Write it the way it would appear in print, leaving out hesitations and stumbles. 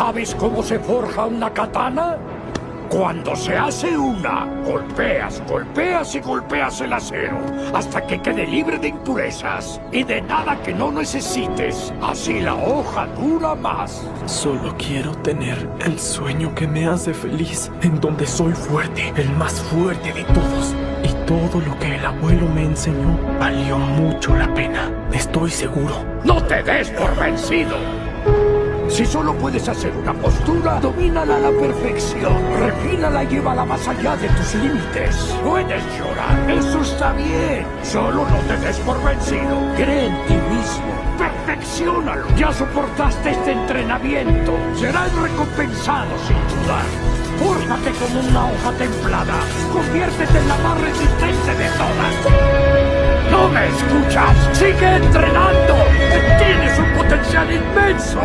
¿Sabes cómo se forja una katana? Cuando se hace una, golpeas, golpeas y golpeas el acero hasta que quede libre de impurezas y de nada que no necesites. Así la hoja dura más. Solo quiero tener el sueño que me hace feliz, en donde soy fuerte, el más fuerte de todos. Y todo lo que el abuelo me enseñó valió mucho la pena. Estoy seguro. ¡No te des por vencido! Si solo puedes hacer una postura, domínala a la perfección. Refínala y llévala más allá de tus límites. Puedes llorar, eso está bien. Solo no te des por vencido. Cree en ti mismo. Perfecciónalo. Ya soportaste este entrenamiento. Serás recompensado sin dudar. Fórjate como una hoja templada. Conviértete en la más resistente de todas. ¿No me escuchas? ¡Sigue entrenando! ¡Tienes un potencial inmenso!